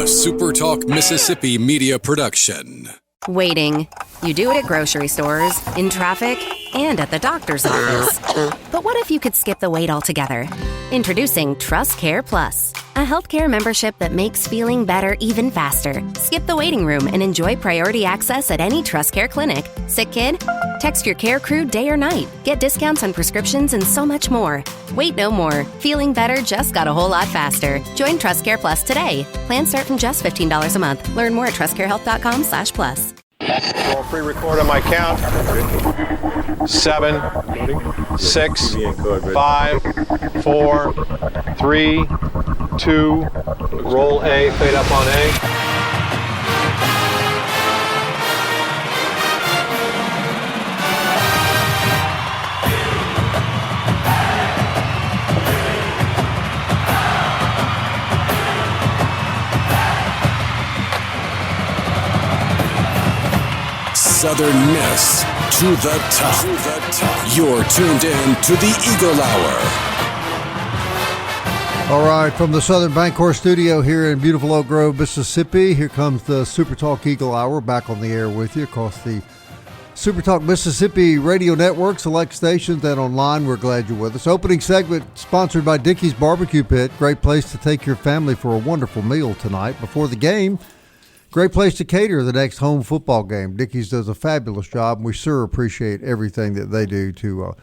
SuperTalk Mississippi media production. Waiting. You do it at grocery stores, in traffic, and at the doctor's office. But what if you could skip the wait altogether? Introducing Trust Care Plus, a healthcare membership that makes feeling better even faster. Skip the waiting room and enjoy priority access at any Trust Care clinic. Sick kid? Text your care crew day or night. Get discounts on prescriptions and so much more. Wait no more. Feeling better just got a whole lot faster. Join Trust Care Plus today. Plans start from just $15 a month. Learn more at trustcarehealth.com/plus. I'll pre-record on my count. 7, 6, 5, 4, 3, 2. Roll A, fade up on A. Southern Miss to the top. You're tuned in to the Eagle Hour. All right, from the Southern Bancorp studio here in beautiful Oak Grove, Mississippi, here comes the SuperTalk Eagle Hour, back on the air with you across the SuperTalk Mississippi radio network, select stations, and online. We're glad you're with us. Opening segment sponsored by Dickey's Barbecue Pit. Great place to take your family for a wonderful meal tonight before the game. Great place to cater the next home football game. Dickey's does a fabulous job, and we sure appreciate everything that they do to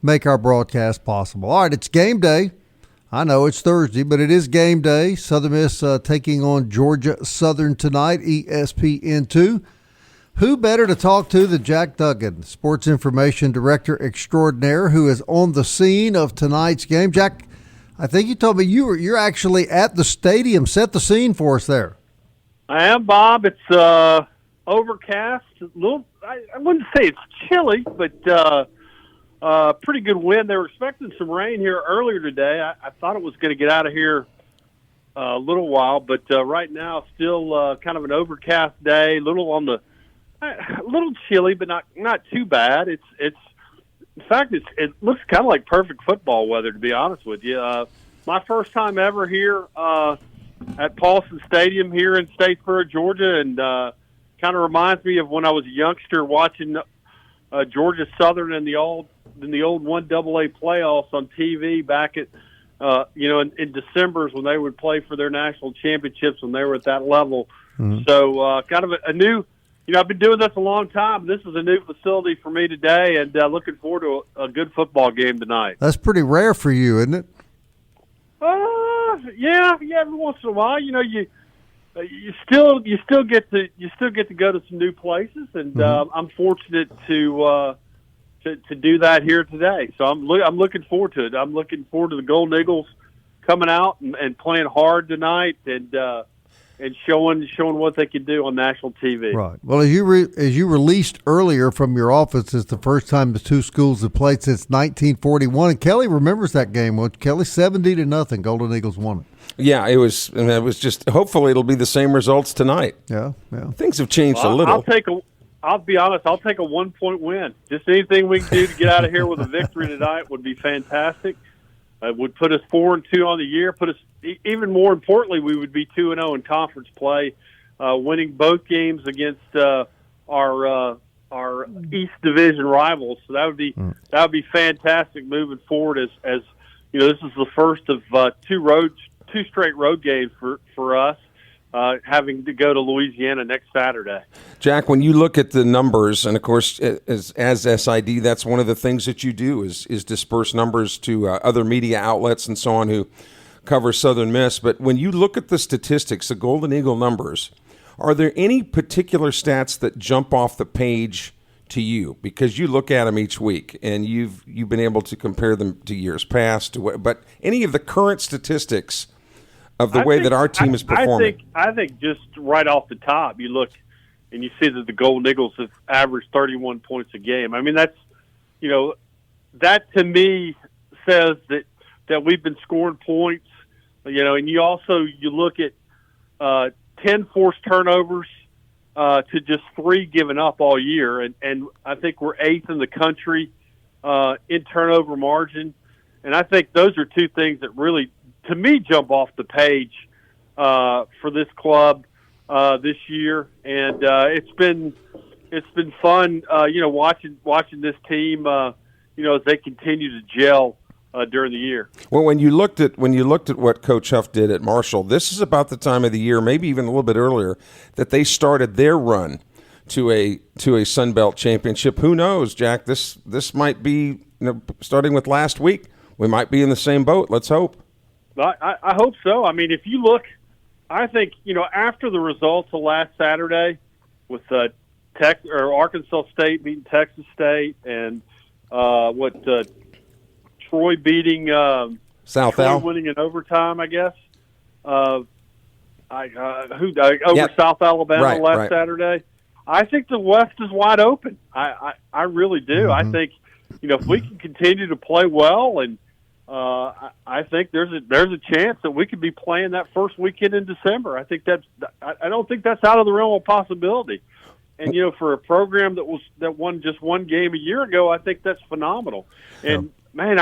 make our broadcast possible. All right, it's game day. I know it's Thursday, but it is game day. Southern Miss taking on Georgia Southern tonight, ESPN2. Who better to talk to than Jack Duggan, Sports Information Director Extraordinaire, who is on the scene of tonight's game. Jack, I think you told me you're actually at the stadium. Set the scene for us there. I am, Bob. It's overcast. A little, I wouldn't say it's chilly, but pretty good wind. They were expecting some rain here earlier today. I thought it was going to get out of here a little while, but right now still kind of an overcast day. A little chilly, but not too bad. It looks kind of like perfect football weather, to be honest with you. My first time ever here at Paulson Stadium here in Statesboro, Georgia, and kind of reminds me of when I was a youngster watching Georgia Southern in the old 1AA playoffs on TV back at in December's when they would play for their national championships when they were at that level. Mm-hmm. So kind of a new, I've been doing this a long time. This is a new facility for me today, and looking forward to a good football game tonight. That's pretty rare for you, isn't it? Yeah. Every once in a while, you still get to go to some new places, and I'm fortunate to do that here today. So I'm looking forward to it. I'm looking forward to the Golden Eagles coming out and playing hard tonight, and showing what they can do on national TV. Right. Well, as you released earlier from your office, it's the first time the two schools have played since 1941. And Kelly remembers that game. Well, Kelly, 70-0, Golden Eagles won it. Yeah, it was just. Hopefully, it'll be the same results tonight. Yeah. Things have changed a little. I'll be honest. I'll take a 1-point win. Just anything we can do to get out of here with a victory tonight would be fantastic. It would put us 4-2 on the year. Put us even more importantly, we would be 2-0 in conference play, winning both games against our East Division rivals. So that would be fantastic moving forward. As this is the first of two straight road games for us. Having to go to Louisiana next Saturday. Jack, when you look at the numbers, and of course, as SID, that's one of the things that you do is disperse numbers to other media outlets and so on who cover Southern Miss. But when you look at the statistics, the Golden Eagle numbers, are there any particular stats that jump off the page to you? Because you look at them each week, and you've been able to compare them to years past. But any of the current statistics of the way that our team is performing? I think just right off the top, you look and you see that the Golden Eagles have averaged 31 points a game. I mean, that's, that to me says that we've been scoring points, and you look at 10 forced turnovers to just 3 given up all year. And I think we're 8th in the country in turnover margin. And I think those are two things that really, to me, jump off the page for this club this year, and it's been fun, watching this team, as they continue to gel during the year. Well, when you looked at what Coach Huff did at Marshall, this is about the time of the year, maybe even a little bit earlier, that they started their run to a Sun Belt championship. Who knows, Jack? This might be, starting with last week, we might be in the same boat. Let's hope. I hope so. I mean, if you look, I think after the results of last Saturday with Arkansas State beating Texas State and Troy beating South Troy Al winning in overtime, I guess. Over Yep. South Alabama Right. Saturday. I think the West is wide open. I really do. I think if we can continue to play well, and I think there's a chance that we could be playing that first weekend in December. I think I don't think that's out of the realm of possibility. And for a program that won just one game a year ago, I think that's phenomenal. And man,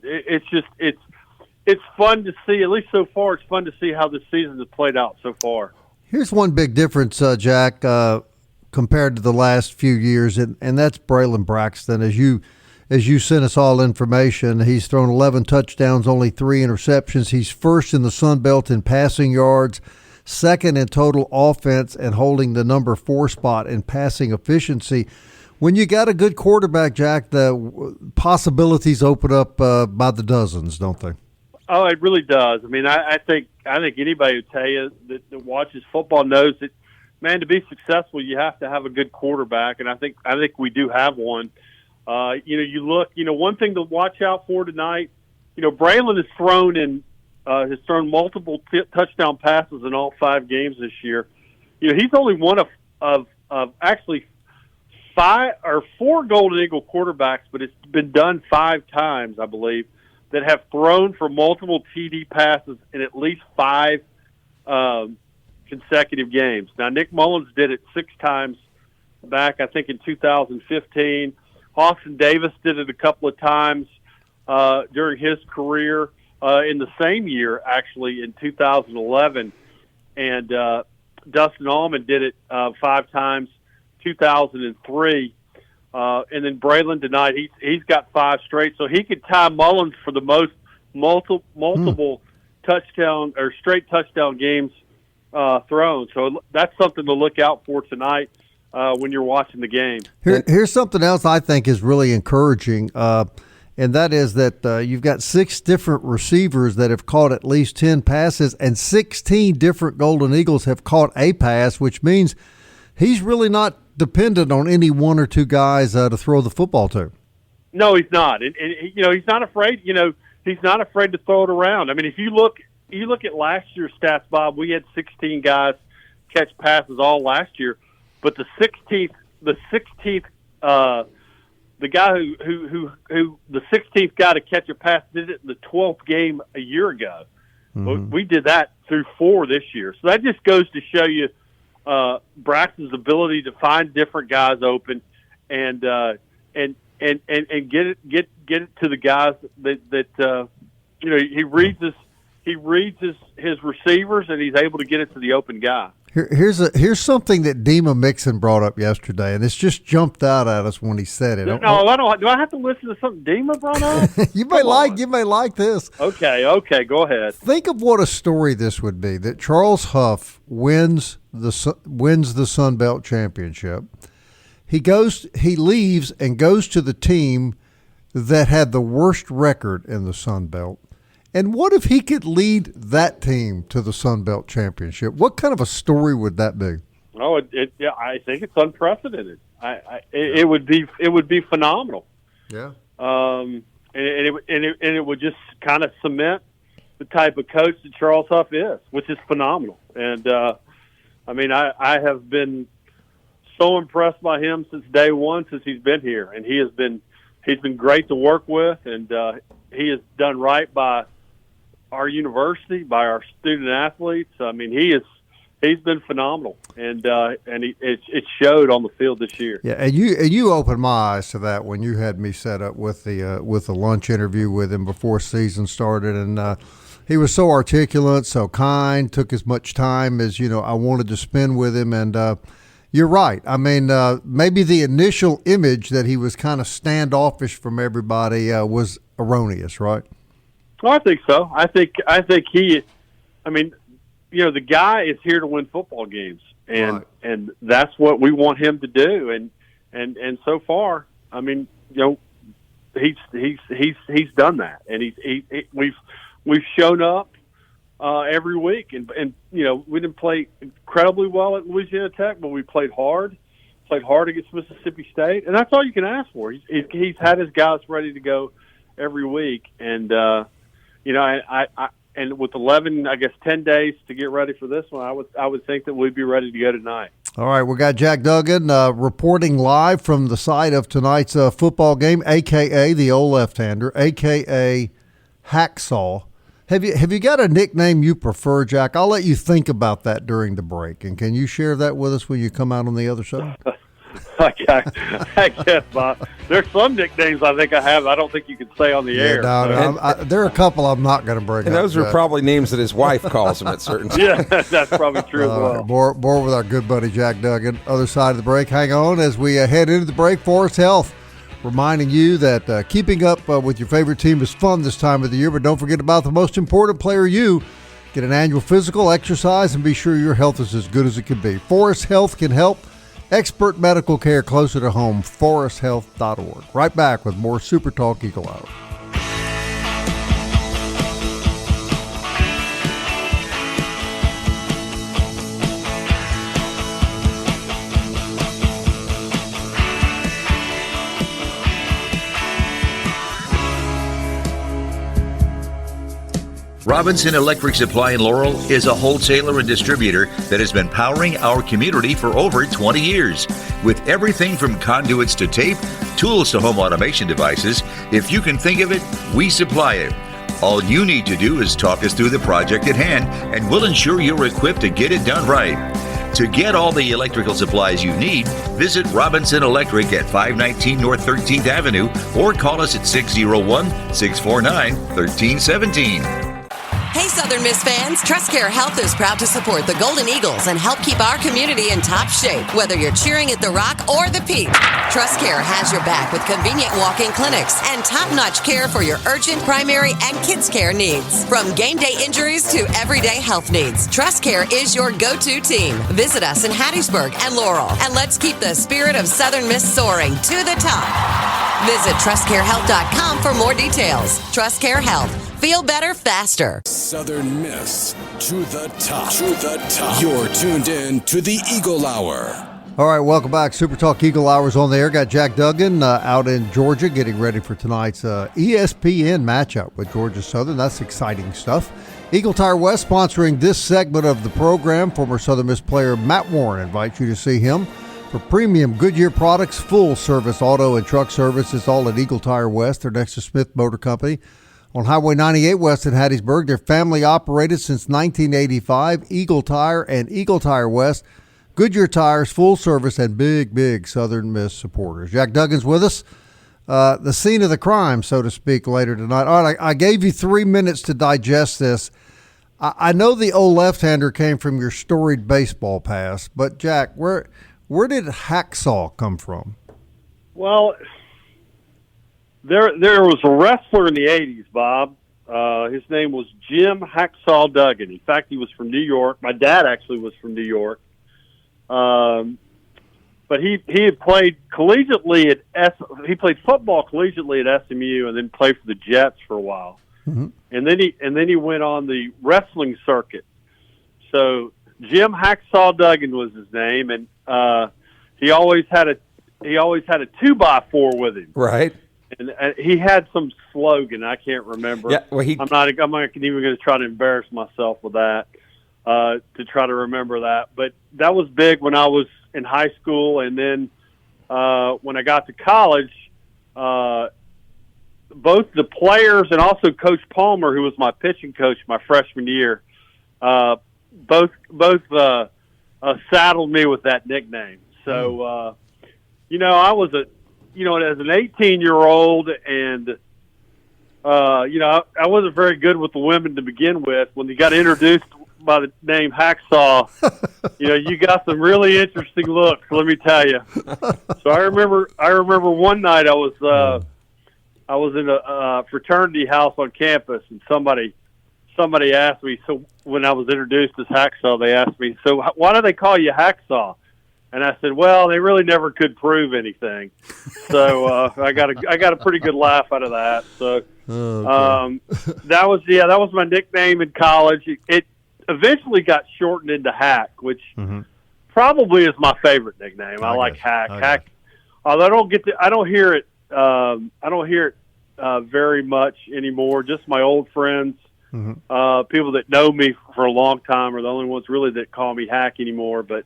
it's fun to see. At least so far, it's fun to see how this season has played out so far. Here's one big difference, Jack, compared to the last few years, and that's Braylon Braxton. As you sent us all information, he's thrown 11 touchdowns, only 3 interceptions. He's first in the Sun Belt in passing yards, second in total offense, and holding the number 4 spot in passing efficiency. When you got a good quarterback, Jack, the possibilities open up by the dozens, don't they? Oh, it really does. I mean, I think anybody would tell you that watches football knows that, man, to be successful, you have to have a good quarterback, and I think we do have one. You look, one thing to watch out for tonight. Braylon has thrown multiple touchdown passes in all 5 games this year. He's only one of actually 4 Golden Eagle quarterbacks, but it's been done 5 times, I believe, that have thrown for multiple TD passes in at least 5 consecutive games. Now, Nick Mullins did it 6 times back, I think, in 2015. Austin Davis did it a couple of times during his career in the same year, actually, in 2011. And Dustin Allman did it 5 times, 2003. And then Braylon tonight, he's got 5 straight, so he could tie Mullins for the most multiple touchdown or straight touchdown games thrown. So that's something to look out for tonight when you're watching the game. Here's something else I think is really encouraging, and that is that you've got 6 different receivers that have caught at least 10 passes, and 16 different Golden Eagles have caught a pass, which means he's really not dependent on any 1 or 2 guys to throw the football to. No, he's not, and he's not afraid. He's not afraid to throw it around. I mean, if you look at last year's stats, Bob, we had 16 guys catch passes all last year, but the 16th, the guy who the 16th guy to catch a pass did it in the 12th game a year ago. Mm-hmm. We did that through 4 this year, so that just goes to show you Braxton's ability to find different guys open and get it to the guys that he reads his receivers, and he's able to get it to the open guy. Here's something that Dima Mixon brought up yesterday, and it's just jumped out at us when he said it. No, I don't. Do I have to listen to something Dima brought up? You may like this. Okay, go ahead. Think of what a story this would be, that Charles Huff wins the Sun Belt Championship. He leaves and goes to the team that had the worst record in the Sun Belt. And what if he could lead that team to the Sun Belt Championship? What kind of a story would that be? Oh, I think it's unprecedented. It would be phenomenal. Yeah. And it would just kind of cement the type of coach that Charles Huff is, which is phenomenal. And I have been so impressed by him since day one, since he's been here, and he's been great to work with, and he has done right by our university, by our student athletes. I mean, he's been phenomenal, and it showed on the field this year. Yeah, and you opened my eyes to that when you had me set up with the lunch interview with him before season started, and he was so articulate, so kind, took as much time as, I wanted to spend with him. And you're right. I mean, maybe the initial image that he was kind of standoffish from everybody was erroneous, right? Well, I think so. I think the guy is here to win football games, and Right. and that's what we want him to do. And so far, I mean, he's done that, and we've shown up every week, and we didn't play incredibly well at Louisiana Tech, but we played hard against Mississippi State, and that's all you can ask for. He's had his guys ready to go every week, and and with 10 days to get ready for this one, I would think that we'd be ready to go tonight. All right, we got Jack Duggan reporting live from the site of tonight's football game, a.k.a. the old left-hander, a.k.a. Hacksaw. Have you got a nickname you prefer, Jack? I'll let you think about that during the break. And can you share that with us when you come out on the other side? I guess, Bob. There's some nicknames I think I have. I don't think you can say on the air. There are a couple I'm not going to bring up. And those are probably names that his wife calls him at certain times. Yeah, that's probably true as well. More with our good buddy Jack Duggan. Other side of the break. Hang on as we head into the break. Forest Health reminding you that keeping up with your favorite team is fun this time of the year, but don't forget about the most important player, you. Get an annual physical, exercise, and be sure your health is as good as it can be. Forest Health can help. Expert medical care closer to home, foresthealth.org. Right back with more Super Talk Eagle Hour. Robinson Electric Supply in Laurel is a wholesaler and distributor that has been powering our community for over 20 years. With everything from conduits to tape, tools to home automation devices, if you can think of it, we supply it. All you need to do is talk us through the project at hand, and we'll ensure you're equipped to get it done right. To get all the electrical supplies you need, visit Robinson Electric at 519 North 13th Avenue or call us at 601-649-1317. Hey, Southern Miss fans, TrustCare Health is proud to support the Golden Eagles and help keep our community in top shape, whether you're cheering at the Rock or the Peak. TrustCare has your back with convenient walk-in clinics and top-notch care for your urgent, primary, and kids' care needs. From game day injuries to everyday health needs, TrustCare is your go-to team. Visit us in Hattiesburg and Laurel, and let's keep the spirit of Southern Miss soaring to the top. Visit TrustCareHealth.com for more details. TrustCare Health. Feel better faster. Southern Miss to the top. To the top. You're tuned in to the Eagle Hour. All right, welcome back. Super Talk Eagle Hour's on the air. Got Jack Duggan out in Georgia getting ready for tonight's ESPN matchup with Georgia Southern. That's exciting stuff. Eagle Tire West sponsoring this segment of the program. Former Southern Miss player Matt Warren invites you to see him for premium Goodyear products, full service auto and truck service. It's all at Eagle Tire West. They're next to Smith Motor Company on Highway 98 West in Hattiesburg. They're family operated since 1985. Eagle Tire and Eagle Tire West. Goodyear Tires, full service, and big Southern Miss supporters. Jack Duggan's with us. The scene of the crime, so to speak, later tonight. All right, I gave you 3 minutes to digest this. I know the old left-hander came from your storied baseball past, but Jack, where did Hacksaw come from? Well, there was a wrestler in the 80s, Bob. His name was Jim Hacksaw Duggan. In fact, he was from New York. My dad actually was from New York. But he had played collegiately he played football collegiately at SMU and then played for the Jets for a while. Mm-hmm. And then he went on the wrestling circuit. So Jim Hacksaw Duggan was his name, and he always had a 2x4 with him. Right. And he had some slogan I can't remember. Yeah, well, I'm not even going to try to embarrass myself with that to try to remember that. But that was big when I was in high school, and then when I got to college, both the players and also Coach Palmer, who was my pitching coach my freshman year, both saddled me with that nickname. So, I was as an 18-year-old and I wasn't very good with the women to begin with. When you got introduced by the name Hacksaw, you got some really interesting looks, let me tell you. So I remember one night I was in a fraternity house on campus, and somebody asked me, so when I was introduced as Hacksaw, they asked me, so why do they call you Hacksaw? And I said, well, they really never could prove anything. So I got a pretty good laugh out of that. So that was my nickname in college. It eventually got shortened into Hack, which probably is my favorite nickname. I like Hack. Hack. Although I don't hear it very much anymore. Just my old friends, people that know me for a long time are the only ones really that call me Hack anymore. But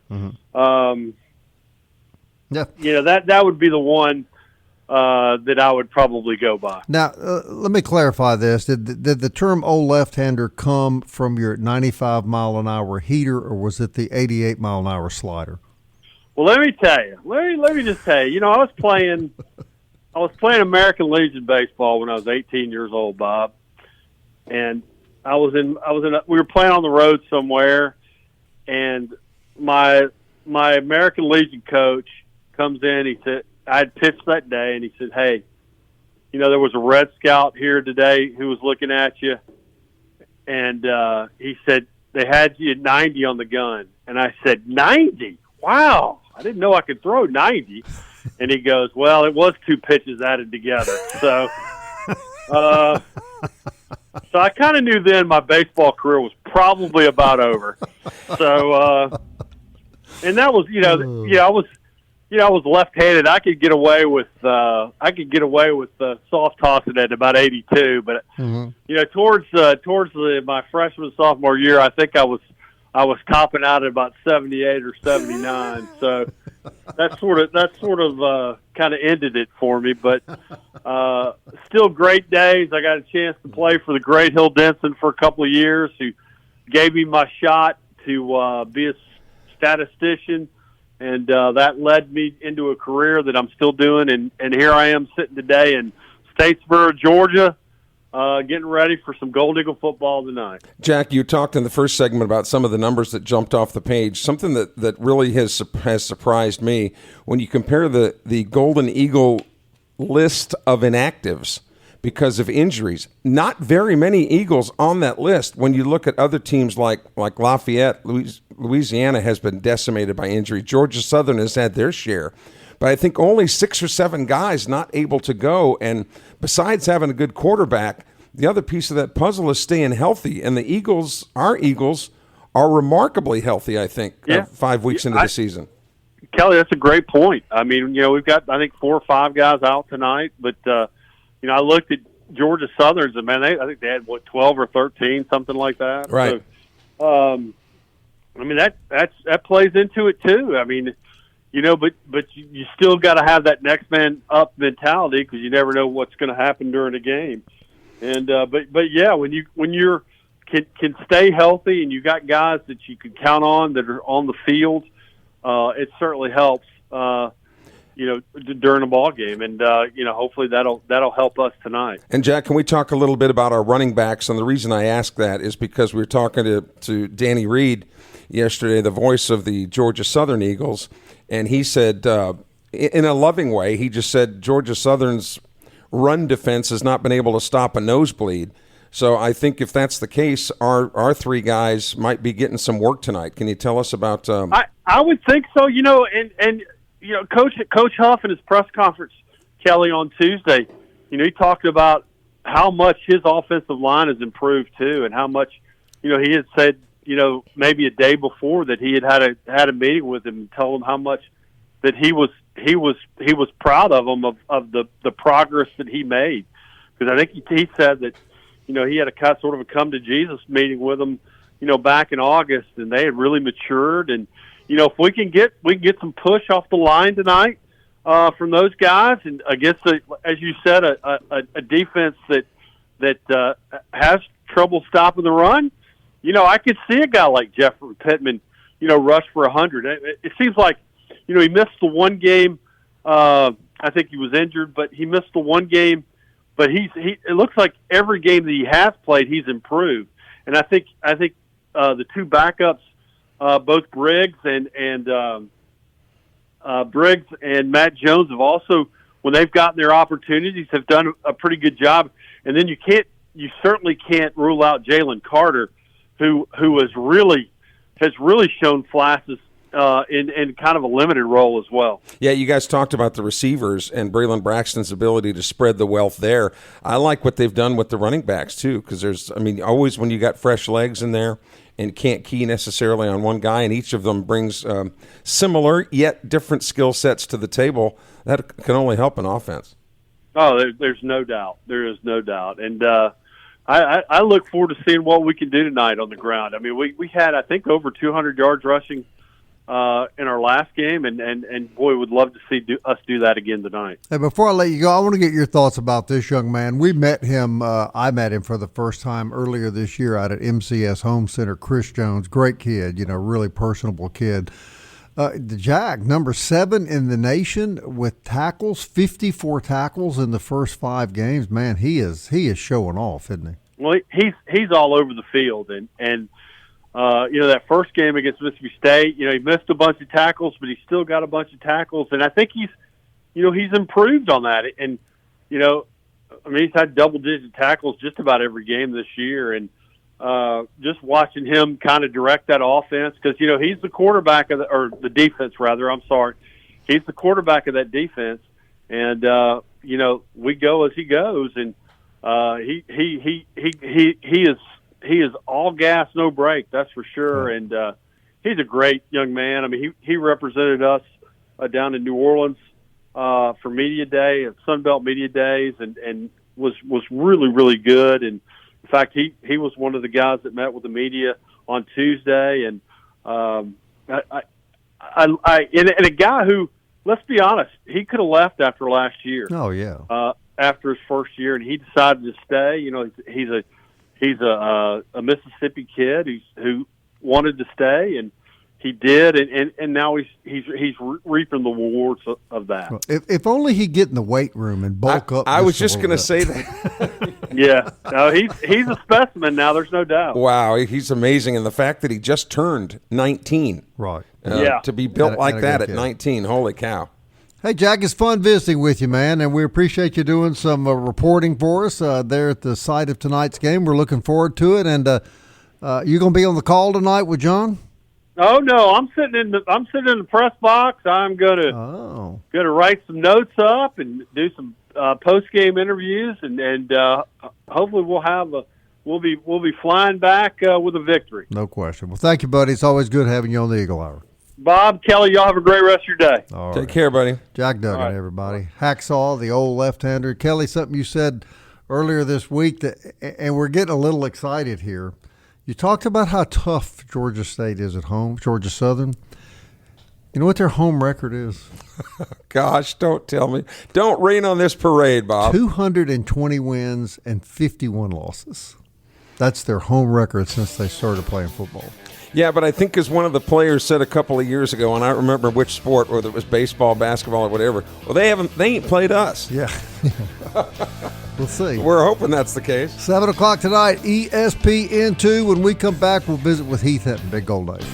that would be the one that I would probably go by. Now, let me clarify this. Did the term old left-hander come from your 95-mile-an-hour heater, or was it the 88-mile-an-hour slider? Well, let me tell you. Let me just tell you. I was playing American Legion baseball when I was 18 years old, Bob, and we were playing on the road somewhere, and my American Legion coach comes in. He said, I had pitched that day, and he said, hey, there was a Red Scout here today who was looking at you, and he said, they had you at 90 on the gun. And I said, 90? Wow, I didn't know I could throw 90. And he goes, well, it was 2 pitches added together. So so I kind of knew then my baseball career was probably about over. So and that was, I was left-handed. I could get away with soft tossing at about 82, but towards my freshman sophomore year, I think I was topping out at about 78 or 79. So that sort of kind of ended it for me. But still great days. I got a chance to play for the great Hill Denson for a couple of years, who gave me my shot to be a statistician. And that led me into a career that I'm still doing. And here I am sitting today in Statesboro, Georgia, getting ready for some Gold Eagle football tonight. Jack, you talked in the first segment about some of the numbers that jumped off the page. Something that really has surprised me, when you compare the Golden Eagle list of inactives because of injuries, not very many Eagles on that list. When you look at other teams like Lafayette, Louisiana has been decimated by injury. Georgia Southern has had their share. But I think only 6 or 7 guys not able to go. And besides having a good quarterback, the other piece of that puzzle is staying healthy. And the Eagles, our Eagles, are remarkably healthy, I think, 5 weeks into the season. Kelly, that's a great point. I mean, we've got, I think, 4 or 5 guys out tonight. But, I looked at Georgia Southern's, and, man, I think they had, 12 or 13, something like that. Right. So, I mean, that plays into it, too. I mean, but you still got to have that next man up mentality, because you never know what's going to happen during a game. And but yeah, when you're can stay healthy and you got guys that you can count on that are on the field, it certainly helps. During a ball game, and hopefully that'll help us tonight. And Jack, can we talk a little bit about our running backs? And the reason I ask that is because we were talking to Danny Reed yesterday, the voice of the Georgia Southern Eagles, and he said, in a loving way, he just said Georgia Southern's run defense has not been able to stop a nosebleed. So I think if that's the case, our 3 guys might be getting some work tonight. Can you tell us about? I would think so. And Coach Huff in his press conference, Kelly, on Tuesday, he talked about how much his offensive line has improved too, and how much, he had said, maybe a day before that he had a meeting with him and told him how much that he was proud of him of the progress that he made, because I think he said that he had a sort of a come to Jesus meeting with him, back in August, and they had really matured. And if we can get some push off the line tonight from those guys, and against as you said, a defense that has trouble stopping the run, I could see a guy like Jeffrey Pittman, rush for 100. It seems like he missed the one game. I think he was injured, but he missed the one game but it looks like every game that he has played, he's improved. And I think the two backups, both Briggs and Matt Jones, have also, when they've gotten their opportunities, have done a pretty good job. And then you certainly can't rule out Jalen Carter, who has really shown flashes in kind of a limited role as well. Yeah, you guys talked about the receivers and Braylon Braxton's ability to spread the wealth there. I like what they've done with the running backs too, because always when you got fresh legs in there and can't key necessarily on one guy, and each of them brings similar yet different skill sets to the table, that can only help an offense. Oh, there's no doubt. There is no doubt. And I look forward to seeing what we can do tonight on the ground. I mean, we had, I think, over 200 yards rushing in our last game, and boy, would love to see us do that again tonight. Hey, before I let you go, I want to get your thoughts about this young man. We met him, I met him for the first time earlier this year out at MCS Home Center. Chris Jones, great kid, really personable kid. The Jag, number 7 in the nation with tackles, 54 tackles in the first 5 games. Man, he is showing off, isn't he? Well, he's all over the field, and that first game against Mississippi State, he missed a bunch of tackles, but he still got a bunch of tackles, and I think he's improved on that. And he's had double-digit tackles just about every game this year, and just watching him kind of direct that offense, because he's the quarterback or the defense rather. I'm sorry, he's the quarterback of that defense, and we go as he goes, and he is all gas, no brake. That's for sure, and he's a great young man. I mean, he represented us down in New Orleans for Media Day and Sun Belt Media Days, and was really, really good. And in fact, he was one of the guys that met with the media on Tuesday, and a guy who, let's be honest, he could have left after last year. Oh yeah. After his first year, and he decided to stay. He's a Mississippi kid who wanted to stay, and he did, and now he's reaping the rewards of that. If only he'd get in the weight room and bulk up. I was just going to say that. Yeah, no, he's a specimen now. There's no doubt. Wow, he's amazing, and the fact that he just turned 19, right? To be built like that at 19, holy cow! Hey, Jack, it's fun visiting with you, man, and we appreciate you doing some reporting for us there at the site of tonight's game. We're looking forward to it, and you going to be on the call tonight with John? Oh no, I'm sitting in the press box. I'm gonna write some notes up and do some post game interviews, and hopefully we'll be flying back with a victory. No question. Well, thank you, buddy. It's always good having you on the Eagle Hour. Bob, Kelly, y'all have a great rest of your day. All Take care, buddy. Jack Duggan, everybody. Hacksaw, the old left-hander. Kelly, something you said earlier this week, and we're getting a little excited here. You talked about how tough Georgia State is at home, Georgia Southern. You know what their home record is? Gosh, don't tell me. Don't rain on this parade, Bob. 220 wins and 51 losses. That's their home record since they started playing football. Yeah, but I think as one of the players said a couple of years ago, and I don't remember which sport, whether it was baseball, basketball, or whatever, well, they ain't played us. Yeah. We'll see. We're hoping that's the case. 7 o'clock tonight, ESPN2. When we come back, we'll visit with Heath Hinton, Big Gold Nation.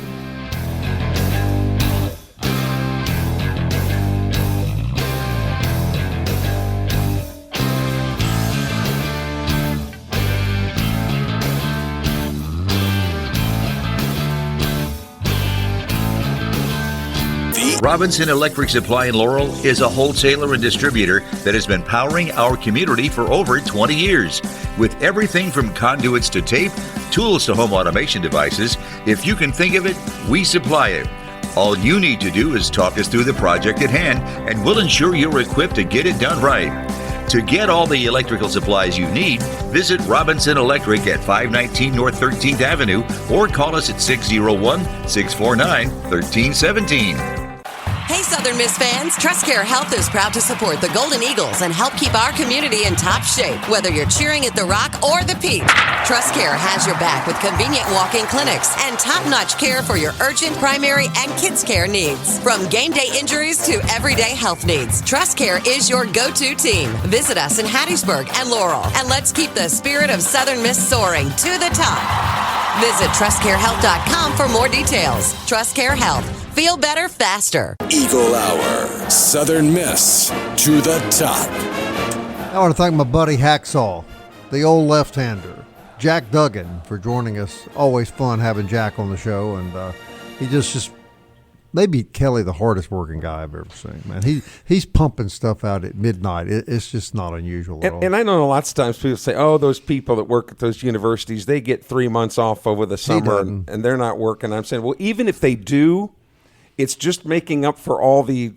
Robinson Electric Supply in Laurel is a wholesaler and distributor that has been powering our community for over 20 years. With everything from conduits to tape, tools to home automation devices, if you can think of it, we supply it. All you need to do is talk us through the project at hand, and we'll ensure you're equipped to get it done right. To get all the electrical supplies you need, visit Robinson Electric at 519 North 13th Avenue or call us at 601-649-1317. Hey, Southern Miss fans, TrustCare Health is proud to support the Golden Eagles and help keep our community in top shape, whether you're cheering at the Rock or the Peak. TrustCare has your back with convenient walk-in clinics and top-notch care for your urgent, primary, and kids' care needs. From game day injuries to everyday health needs, TrustCare is your go-to team. Visit us in Hattiesburg and Laurel, and let's keep the spirit of Southern Miss soaring to the top. Visit TrustCareHealth.com for more details. TrustCare Health. Feel better faster. Eagle Hour. Southern Miss to the top. I want to thank my buddy Hacksaw, the old left-hander, Jack Duggan, for joining us. Always fun having Jack on the show, and he just maybe Kelly the hardest working guy I've ever seen. Man, he's pumping stuff out at midnight. It's just not unusual at all. And I know lots of times people say, "Oh, those people that work at those universities, they get 3 months off over the summer, and they're not working." I'm saying, well, even if they do, it's just making up for all the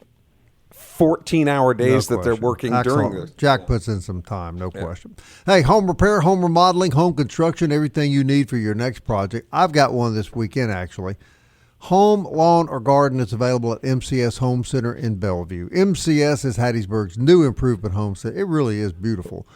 14-hour days that they're working during this. Jack puts in some time, no question. Hey, home repair, home remodeling, home construction, everything you need for your next project. I've got one this weekend, actually. Home, lawn, or garden is available at MCS Home Center in Bellevue. MCS is Hattiesburg's new improvement home center. It really is beautiful.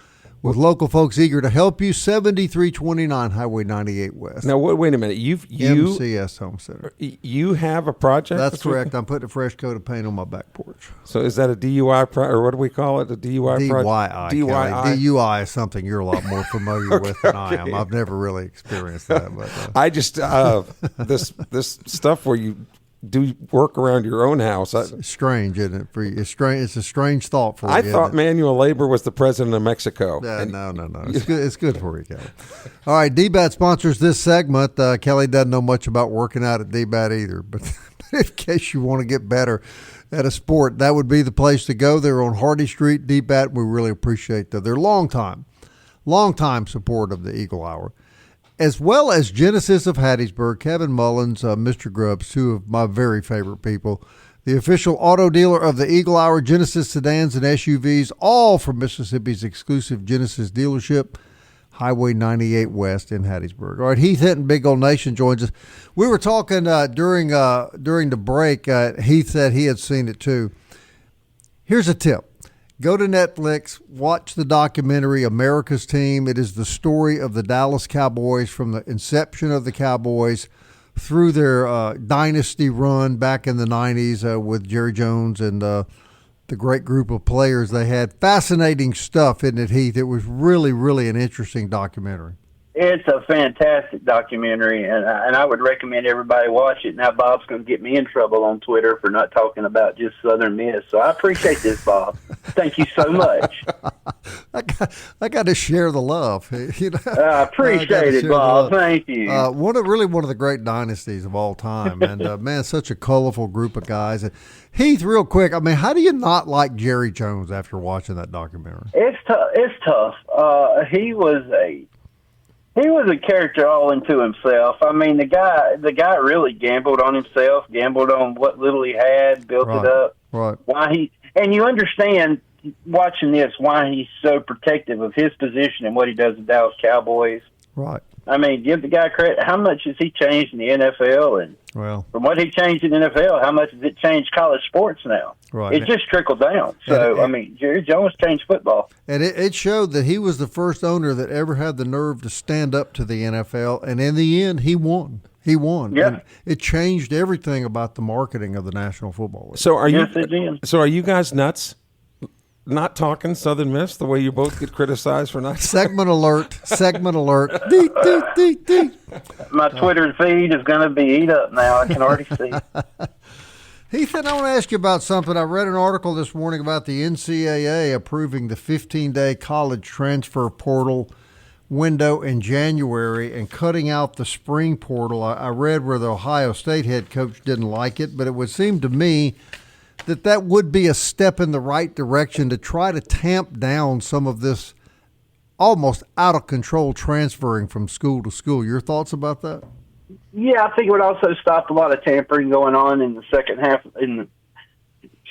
With local folks eager to help you, 7329 Highway 98 West. Now, wait a minute. MCS Home Center. You have a project? That's correct. I'm putting a fresh coat of paint on my back porch. So is that a DUI or what do we call it? A DUI project? DUI. DUI is something you're a lot more familiar with than I am. I've never really experienced that. But I just this stuff where you do work around your own house. It's strange, isn't it? For you? It's strange. It's a strange thought for you. I thought manual labor was the president of Mexico. No. It's good. It's good for you, Kelly. All right, DBAT sponsors this segment. Kelly doesn't know much about working out at DBAT either, but in case you want to get better at a sport, that would be the place to go. They're on Hardy Street, DBAT. We really appreciate that. They're long time support of the Eagle Hour, as well as Genesis of Hattiesburg, Kevin Mullins, Mr. Grubbs, two of my very favorite people. The official auto dealer of the Eagle Hour, Genesis sedans and SUVs, all from Mississippi's exclusive Genesis dealership, Highway 98 West in Hattiesburg. All right, Heath Hinton, Big Old Nation, joins us. We were talking during the break. Heath said he had seen it too. Here's a tip. Go to Netflix, watch the documentary America's Team. It is the story of the Dallas Cowboys from the inception of the Cowboys through their dynasty run back in the 90s with Jerry Jones and the great group of players they had. Fascinating stuff, isn't it, Heath? It was really, really an interesting documentary. It's a fantastic documentary, and I would recommend everybody watch it. Now, Bob's going to get me in trouble on Twitter for not talking about just Southern Miss, so I appreciate this, Bob. Thank you so much. I got to share the love. I appreciate it, Bob. Thank you. One of the great dynasties of all time, and man, such a colorful group of guys. And Heath, real quick, I mean, how do you not like Jerry Jones after watching that documentary? It's tough. He was a character all into himself. I mean, the guy really gambled on himself, gambled on what little he had, built it up. Right. And you understand watching this why he's so protective of his position and what he does with Dallas Cowboys. Right. I mean, give the guy credit. How much has he changed in the NFL? And from what he changed in the NFL, how much has it changed college sports now? Right. It just trickled down. So, I mean, Jerry Jones changed football. And it showed that he was the first owner that ever had the nerve to stand up to the NFL. And in the end, he won. Yeah. And it changed everything about the marketing of the National Football League. So are you guys nuts? Not talking Southern Miss the way you both get criticized for not. Segment alert. Deet, deet, deet, deet. My Twitter feed is going to be eat up now. I can already see. Heath, I want to ask you about something. I read an article this morning about the NCAA approving the 15-day college transfer portal window in January and cutting out the spring portal. I read where the Ohio State head coach didn't like it, but it would seem to me that would be a step in the right direction to try to tamp down some of this almost out of control transferring from school to school. Your thoughts about that? Yeah, I think it would also stop a lot of tampering going on in the second half, in the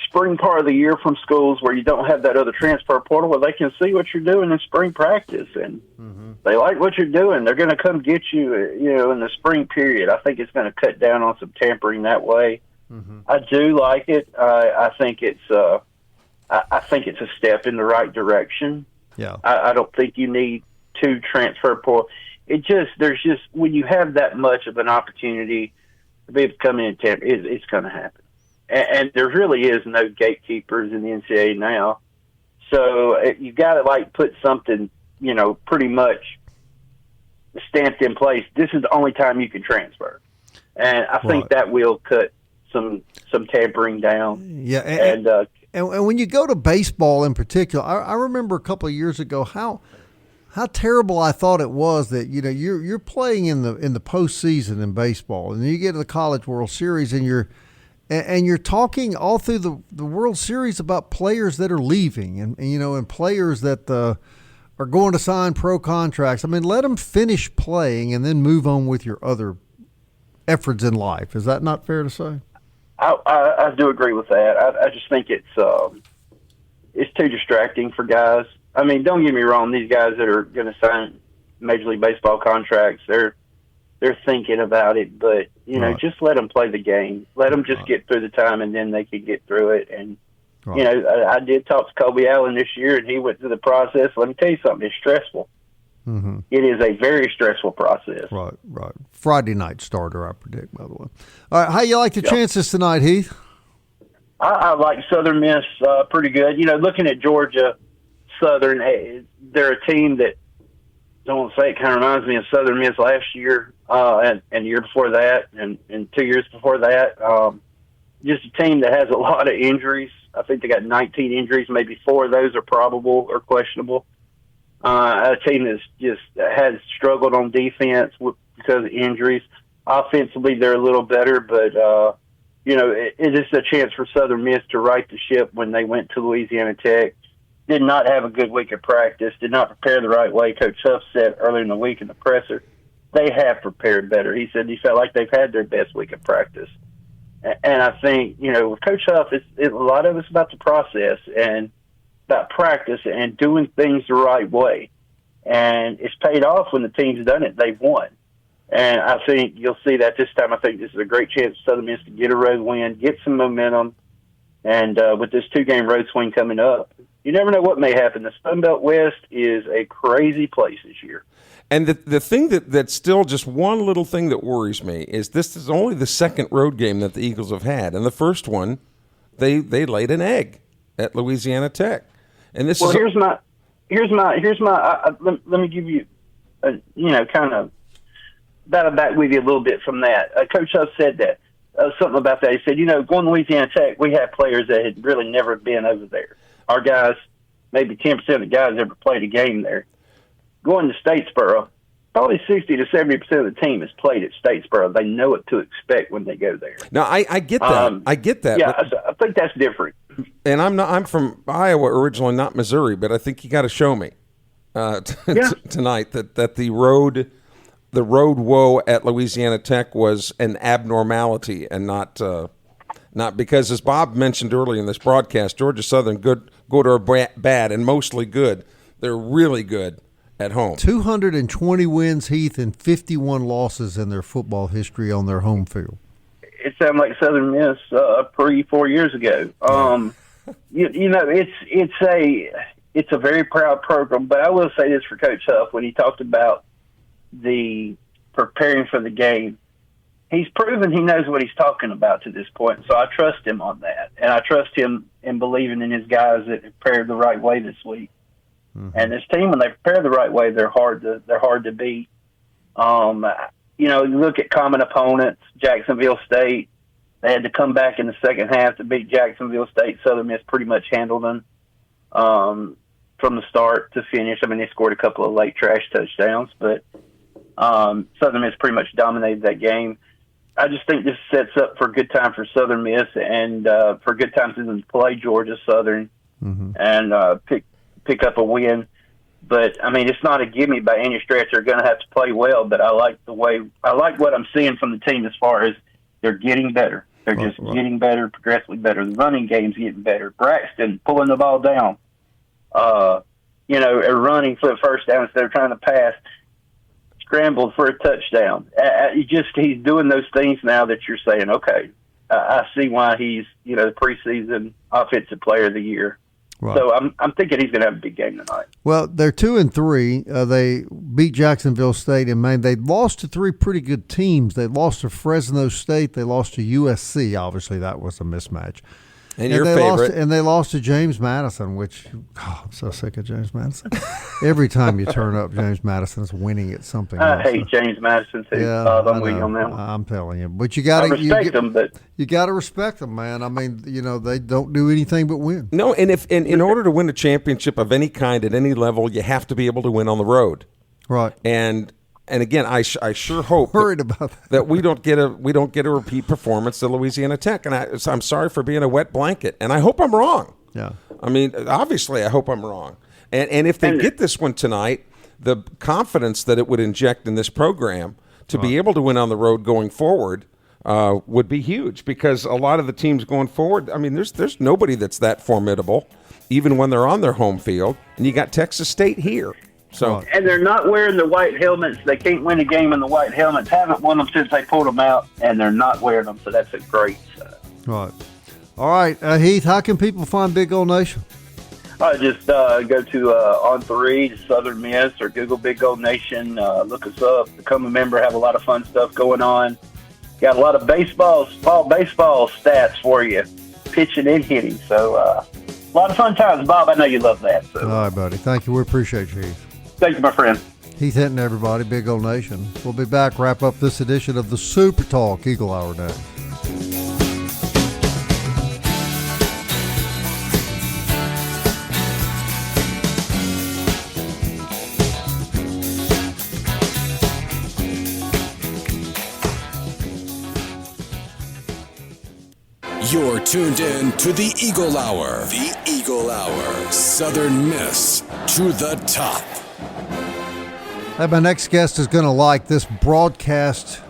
spring part of the year from schools where you don't have that other transfer portal where they can see what you're doing in spring practice and they like what you're doing. They're going to come get you, in the spring period. I think it's going to cut down on some tampering that way. I do like it. I think it's a step in the right direction. Yeah. I don't think you need 2 transfer portal. There's just when you have that much of an opportunity to be able to come in and tamper, it's going to happen. And there really is no gatekeepers in the NCAA now. So you got to put something, pretty much stamped in place. This is the only time you can transfer, and I think that will cut some tampering down. Yeah, and when you go to baseball in particular, I remember a couple of years ago how terrible I thought it was that you're playing in the postseason in baseball, and you get to the College World Series, and you're talking all through the World Series about players that are leaving, and players that are going to sign pro contracts. I mean, let them finish playing and then move on with your other efforts in life. Is that not fair to say? I do agree with that. I just think it's too distracting for guys. I mean, don't get me wrong. These guys that are going to sign Major League Baseball contracts, they're thinking about it. But just let them play the game. Let them just get through the time, and then they can get through it. And I did talk to Kobe Allen this year, and he went through the process. Let me tell you something. It's stressful. Mm-hmm. It is a very stressful process. Right. Friday night starter, I predict, by the way. All right, how you like the chances tonight, Heath? I like Southern Miss pretty good. Looking at Georgia Southern, they're a team that, I don't want to say, it kind of reminds me of Southern Miss last year and the year before that and 2 years before that. Just a team that has a lot of injuries. I think they got 19 injuries. Maybe 4 of those are probable or questionable. A team that's just has struggled on defense because of injuries. Offensively, they're a little better, but it is a chance for Southern Miss to right the ship when they went to Louisiana Tech. Did not have a good week of practice. Did not prepare the right way. Coach Huff said earlier in the week in the presser, they have prepared better. He said he felt like they've had their best week of practice. And I think, with Coach Huff, a lot of it's about the process and about practice and doing things the right way. And it's paid off when the team's done it. They've won. And I think you'll see that this time. I think this is a great chance for Southern Miss to get a road win, get some momentum. And with this 2-game road swing coming up, you never know what may happen. The Sun Belt West is a crazy place this year. And the thing that's still just one little thing that worries me is this is only the second road game that the Eagles have had. And the first one, they laid an egg at Louisiana Tech. And this is here's my let me give you kind of battle back with you a little bit from that. Coach Huff said that something about that. He said, going to Louisiana Tech, we have players that had really never been over there. Our guys, maybe 10% of the guys ever played a game there. Going to Statesboro, probably 60 to 70% of the team has played at Statesboro. They know what to expect when they go there. Now, I get that. I get that. Yeah, I think that's different. And I'm from Iowa originally, not Missouri, but I think you got to show me tonight that the road woe at Louisiana Tech was an abnormality and not because, as Bob mentioned earlier in this broadcast, Georgia Southern, good or bad, and mostly good. They're really good at home. 220 wins, Heath, and 51 losses in their football history on their home field. It sounded like Southern Miss 4 years ago. It's a very proud program, but I will say this for Coach Huff when he talked about the preparing for the game. He's proven he knows what he's talking about to this point, so I trust him on that, and I trust him in believing in his guys that prepared the right way this week. Mm-hmm. And this team, when they prepare the right way, they're hard to beat. You look at common opponents, Jacksonville State. They had to come back in the second half to beat Jacksonville State. Southern Miss pretty much handled them from the start to finish. I mean, they scored a couple of late trash touchdowns, but Southern Miss pretty much dominated that game. I just think this sets up for a good time for Southern Miss and for a good time for them to play Georgia Southern and pick up a win. But I mean, it's not a gimme by any stretch. They're going to have to play well. But I like what I'm seeing from the team as far as they're getting better. They're just getting better, progressively better. The running game's getting better. Braxton pulling the ball down. Running for the first down instead of trying to pass. Scrambled for a touchdown. He's doing those things now that you're saying, okay, I see why he's, the preseason offensive player of the year. Right. So I'm thinking he's going to have a big game tonight. Well, they're 2-3. They beat Jacksonville State in Maine. They lost to three pretty good teams. They lost to Fresno State. They lost to USC. Obviously, that was a mismatch. And your favorite. They lost to James Madison, which, I'm so sick of James Madison. Every time you turn up, James Madison's winning at something else. I hate James Madison, too. Yeah, I'm with you on that one. I'm telling you. But you got to respect them, but you got to respect them, man. I mean, they don't do anything but win. No, and in order to win a championship of any kind at any level, you have to be able to win on the road. Right. And again, I sure hope worried about that we don't get a repeat performance to Louisiana Tech. And I'm sorry for being a wet blanket, and I hope I'm wrong. Yeah. I mean, obviously, I hope I'm wrong. And if they get this one tonight, the confidence that it would inject in this program to be able to win on the road going forward would be huge, because a lot of the teams going forward, I mean, there's nobody that's that formidable, even when they're on their home field. And you got Texas State here. So, and they're not wearing the white helmets. They can't win a game in the white helmets. Haven't won them since they pulled them out, and they're not wearing them. So that's a great sign. Right. All right, Heath, how can people find Big Gold Nation? Just go to On3, Southern Miss, or Google Big Gold Nation. Look us up. Become a member. Have a lot of fun stuff going on. Got a lot of fall baseball stats for you, pitching and hitting. So a lot of fun times, Bob. I know you love that. So. All right, buddy. Thank you. We appreciate you, Heath. Thank you, my friend. Heath Hinton, everybody. Big Gold Nation. We'll be back, wrap up this edition of the Super Talk Eagle Hour next. You're tuned in to the Eagle Hour. The Eagle Hour. Southern Miss to the top. Hey, my next guest is going to like this broadcast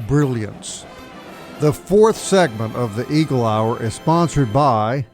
brilliance. The fourth segment of the Eagle Hour is sponsored by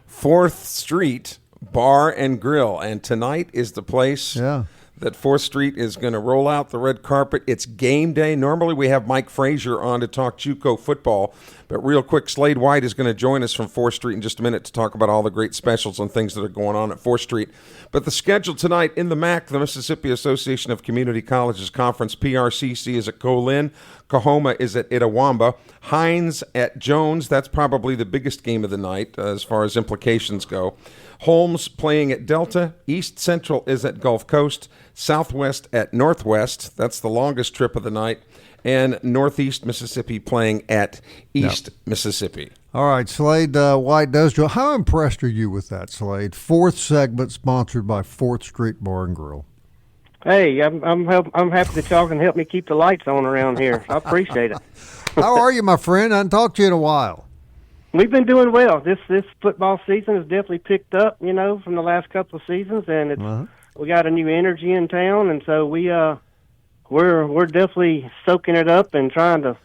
4th Street Bar and Grill. And tonight is the place that 4th Street is going to roll out the red carpet. It's game day. Normally we have Mike Frazier on to talk JUCO football. But real quick, Slade White is going to join us from 4th Street in just a minute to talk about all the great specials and things that are going on at 4th Street. But the schedule tonight in the MAC, the Mississippi Association of Community Colleges Conference, PRCC is at Colin. Coahoma is at Itawamba. Hines at Jones. That's probably the biggest game of the night as far as implications go. Holmes playing at Delta. East Central is at Gulf Coast. Southwest at Northwest. That's the longest trip of the night. And Northeast Mississippi playing at East Mississippi. All right, Slade White does join. How impressed are you with that, Slade? Fourth segment sponsored by 4th Street Bar and Grill. Hey, I'm happy that y'all can help me keep the lights on around here. I appreciate it. How are you, my friend? I haven't talked to you in a while. We've been doing well. This football season has definitely picked up, from the last couple of seasons, and it's we got a new energy in town, and so we're definitely soaking it up and trying to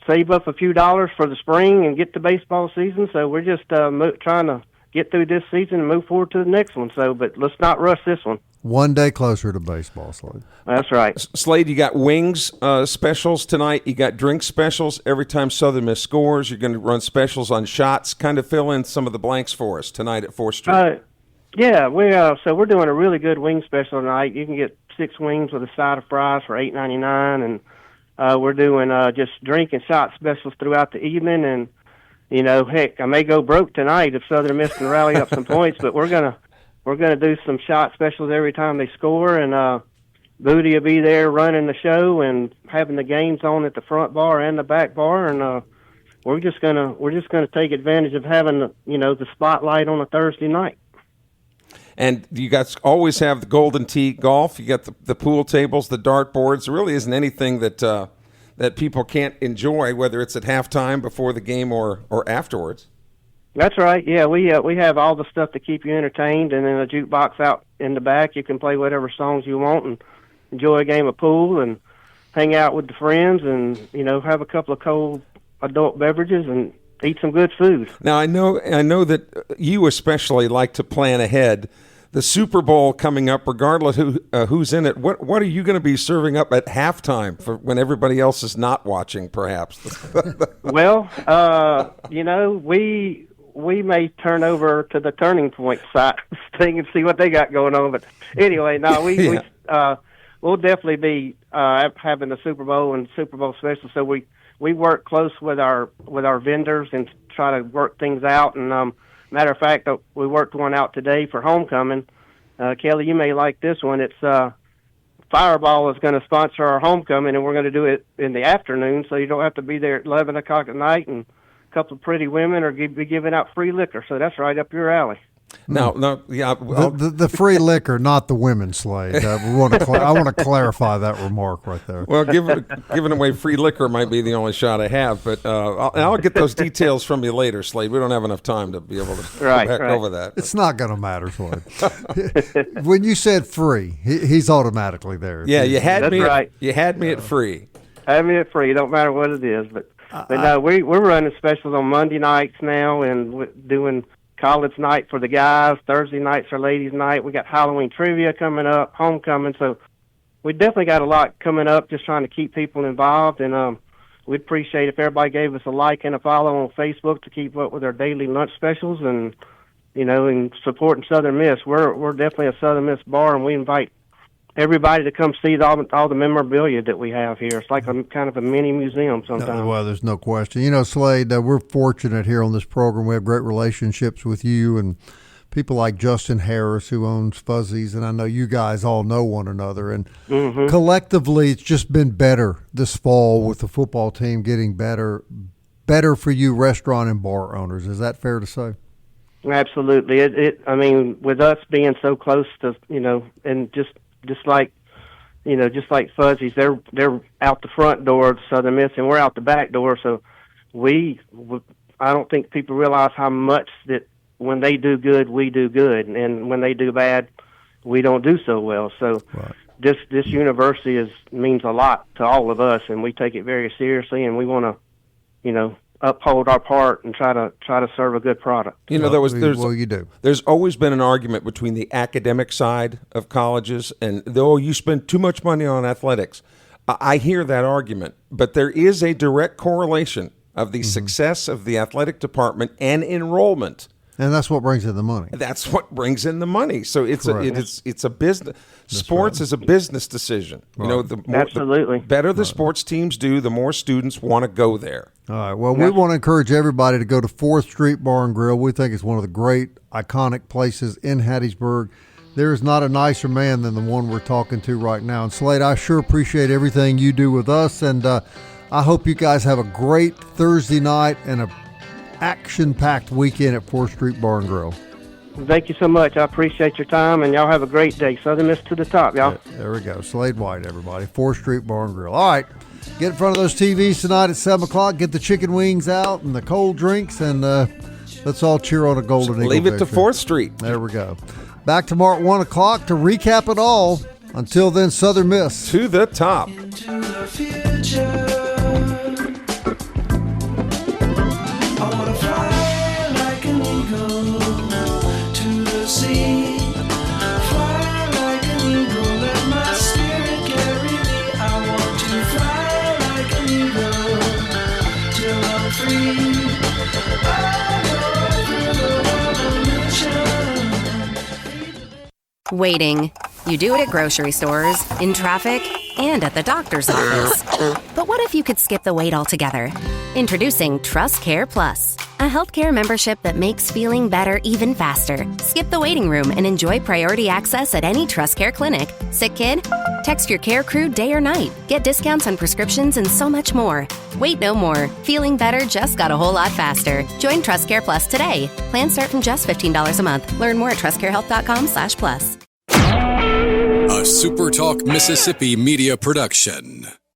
save up a few dollars for the spring and get to baseball season. So we're just trying to get through this season and move forward to the next one. So, but let's not rush this one. One day closer to baseball, Slade. That's right. Slade, you got wings specials tonight. You got drink specials. Every time Southern Miss scores, you're going to run specials on shots. Kind of fill in some of the blanks for us tonight at 4th Street. Yeah, so we're doing a really good wing special tonight. You can get 6 wings with a side of fries for $8.99, and we're doing just drink and shot specials throughout the evening. And heck, I may go broke tonight if Southern Miss can rally up some points, but we're gonna do some shot specials every time they score, and Booty will be there running the show and having the games on at the front bar and the back bar, and we're just gonna take advantage of having the spotlight on a Thursday night. And you guys always have the Golden Tee golf. You got the pool tables, the dart boards. There really isn't anything that people can't enjoy, whether it's at halftime, before the game, or afterwards. That's right. Yeah, we have all the stuff to keep you entertained, and then a jukebox out in the back. You can play whatever songs you want and enjoy a game of pool and hang out with the friends, and have a couple of cold adult beverages and eat some good food. Now I know that you especially like to plan ahead the Super Bowl coming up, regardless who's in it. What are you going to be serving up at halftime for when everybody else is not watching, perhaps? Well, we may turn over to the Turning Point side thing and see what they got going on. But anyway, no, we'll definitely be having the Super Bowl and Super Bowl special. So we work close with our vendors and try to work things out. And matter of fact, we worked one out today for homecoming. Kelly, you may like this one. It's Fireball is going to sponsor our homecoming, and we're going to do it in the afternoon, so you don't have to be there at 11 o'clock at night, and a couple of pretty women are be giving out free liquor. So that's right up your alley. No, yeah. The free liquor, not the women, Slade. I want to clarify that remark right there. Well, giving away free liquor might be the only shot I have, but I'll get those details from you later, Slade. We don't have enough time to be able to go back over that. It's not going to matter, Slade. When you said free, he's automatically there. Yeah, you had That's me. right. You had me at free. Have me at free. Don't matter what it is, but no, we're running specials on Monday nights now, and we're doing college night for the guys. Thursday nights are ladies' night. We got Halloween trivia coming up, homecoming. So we definitely got a lot coming up, just trying to keep people involved. And we'd appreciate if everybody gave us a like and a follow on Facebook to keep up with our daily lunch specials and, and supporting Southern Miss. We're definitely a Southern Miss bar, and we invite everybody to come see all the memorabilia that we have here. It's like a kind of a mini museum sometimes. Well, there's no question. Slade, we're fortunate here on this program. We have great relationships with you and people like Justin Harris, who owns Fuzzies, and I know you guys all know one another. And collectively, it's just been better this fall with the football team getting better for you restaurant and bar owners. Is that fair to say? Absolutely. I mean, with us being so close to, and just like Fuzzies, they're out the front door of Southern Miss, and we're out the back door. So I don't think people realize how much that when they do good, we do good, and when they do bad, we don't do so well. So this university means a lot to all of us, and we take it very seriously, and we want to, uphold our part and try to serve a good product. You do. There's always been an argument between the academic side of colleges and you spend too much money on athletics. I hear that argument, but there is a direct correlation of the success of the athletic department and enrollment. And that's what brings in the money. That's what brings in the money. So it's a business. Sports is a business decision. Right. Absolutely. The better the sports teams do, the more students want to go there. All right. Well, we want to encourage everybody to go to 4th Street Bar and Grill. We think it's one of the great, iconic places in Hattiesburg. There is not a nicer man than the one we're talking to right now. And Slade, I sure appreciate everything you do with us, and I hope you guys have a great Thursday night and a action-packed weekend at 4th Street Bar and Grill. Thank you so much. I appreciate your time, and y'all have a great day. Southern Miss to the top, y'all. There we go. Slade White, everybody. 4th Street Bar and Grill. All right. Get in front of those TVs tonight at 7 o'clock. Get the chicken wings out and the cold drinks, and let's all cheer on a Golden Eagle Leave it to victory. 4th Street. There we go. Back tomorrow at 1 o'clock to recap it all. Until then, Southern Miss. To the top. Into the future. I want to fly like an eagle to the sea. Fly like an eagle, let my spirit carry me. I want to fly like an eagle till I'm free. Waiting. You do it at grocery stores, in traffic, and at the doctor's office. But what if you could skip the wait altogether? Introducing Trust Care Plus, a healthcare membership that makes feeling better even faster. Skip the waiting room and enjoy priority access at any Trust Care clinic. Sick kid? Text your care crew day or night. Get discounts on prescriptions and so much more. Wait no more. Feeling better just got a whole lot faster. Join Trust Care Plus today. Plans start from just $15 a month. Learn more at trustcarehealth.com/plus. A SuperTalk Mississippi media production.